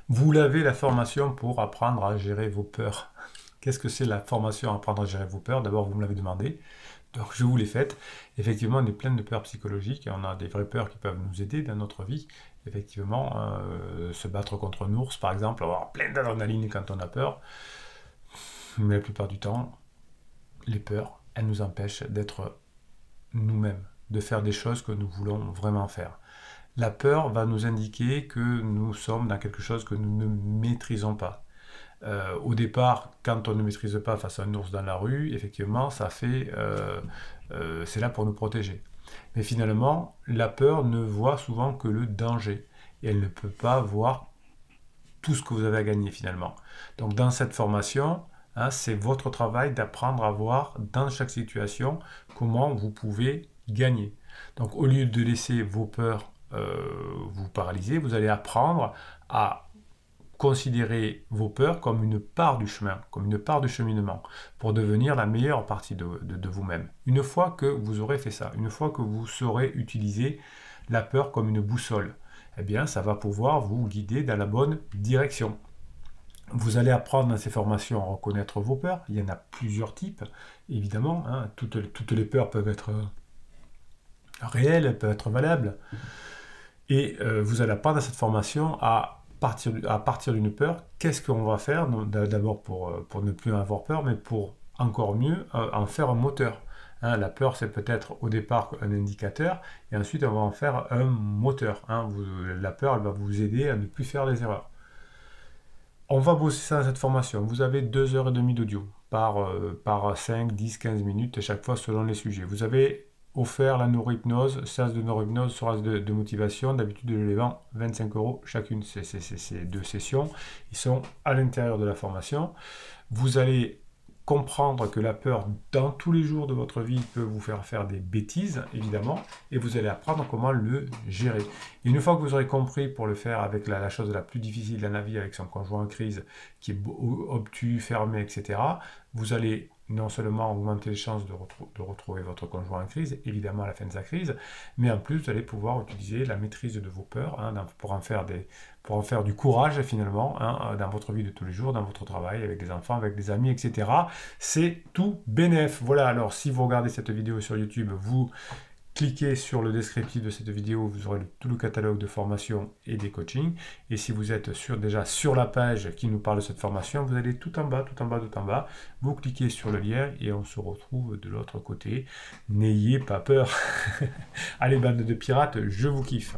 Vous l'avez la formation pour apprendre à gérer vos peurs. Qu'est-ce que c'est la formation à apprendre à gérer vos peurs? D'abord, vous me l'avez demandé, donc je vous l'ai faite. Effectivement, on est plein de peurs psychologiques et on a des vraies peurs qui peuvent nous aider dans notre vie. Effectivement, se battre contre un ours, par exemple, avoir plein d'adrénaline quand on a peur. Mais la plupart du temps, les peurs, elles nous empêchent d'être nous-mêmes, de faire des choses que nous voulons vraiment faire. La peur va nous indiquer que nous sommes dans quelque chose que nous ne maîtrisons pas. Au départ, quand on ne maîtrise pas face à un ours dans la rue, effectivement, c'est là pour nous protéger. Mais finalement, la peur ne voit souvent que le danger et elle ne peut pas voir tout ce que vous avez à gagner finalement. Donc dans cette formation, hein, c'est votre travail d'apprendre à voir dans chaque situation comment vous pouvez gagner. Donc au lieu de laisser vos peurs vous paralyser, vous allez apprendre à considérer vos peurs comme une part du chemin, comme une part du cheminement, pour devenir la meilleure partie de vous-même. Une fois que vous aurez fait ça, une fois que vous saurez utiliser la peur comme une boussole, eh bien, ça va pouvoir vous guider dans la bonne direction. Vous allez apprendre dans ces formations à reconnaître vos peurs. Il y en a plusieurs types, évidemment. Hein. Toutes les peurs peuvent être réelles, elles peuvent être valables. Et vous allez apprendre dans cette formation à partir d'une peur, qu'est-ce qu'on va faire? D'abord pour ne plus avoir peur, mais pour encore mieux en faire un moteur. Hein, la peur, c'est peut-être au départ un indicateur, et ensuite on va en faire un moteur. Hein. La peur, elle va vous aider à ne plus faire les erreurs. On va bosser ça dans cette formation. Vous avez 2 heures et demie d'audio par 5, 10, 15 minutes, chaque fois selon les sujets. Vous avez offert la neurohypnose, séance de neurohypnose, séance de motivation. D'habitude, je les vends 25 € chacune. Ces 2 sessions, ils sont à l'intérieur de la formation. Vous allez comprendre que la peur, dans tous les jours de votre vie, peut vous faire des bêtises, évidemment, et vous allez apprendre comment le gérer. Et une fois que vous aurez compris pour le faire avec la chose la plus difficile dans la vie, avec son conjoint en crise, qui est obtus, fermé, etc., vous allez non seulement augmenter les chances de retrouver votre conjoint en crise, évidemment à la fin de sa crise, mais en plus vous allez pouvoir utiliser la maîtrise de vos peurs hein, pour en faire du courage finalement hein, dans votre vie de tous les jours, dans votre travail, avec des enfants, avec des amis, etc. C'est tout bénef. Voilà, alors si vous regardez cette vidéo sur YouTube, vous cliquez sur le descriptif de cette vidéo, vous aurez tout le catalogue de formation et des coachings. Et si vous êtes déjà sur la page qui nous parle de cette formation, vous allez tout en bas, tout en bas, tout en bas. Vous cliquez sur le lien et on se retrouve de l'autre côté. N'ayez pas peur. Allez, bande de pirates, je vous kiffe.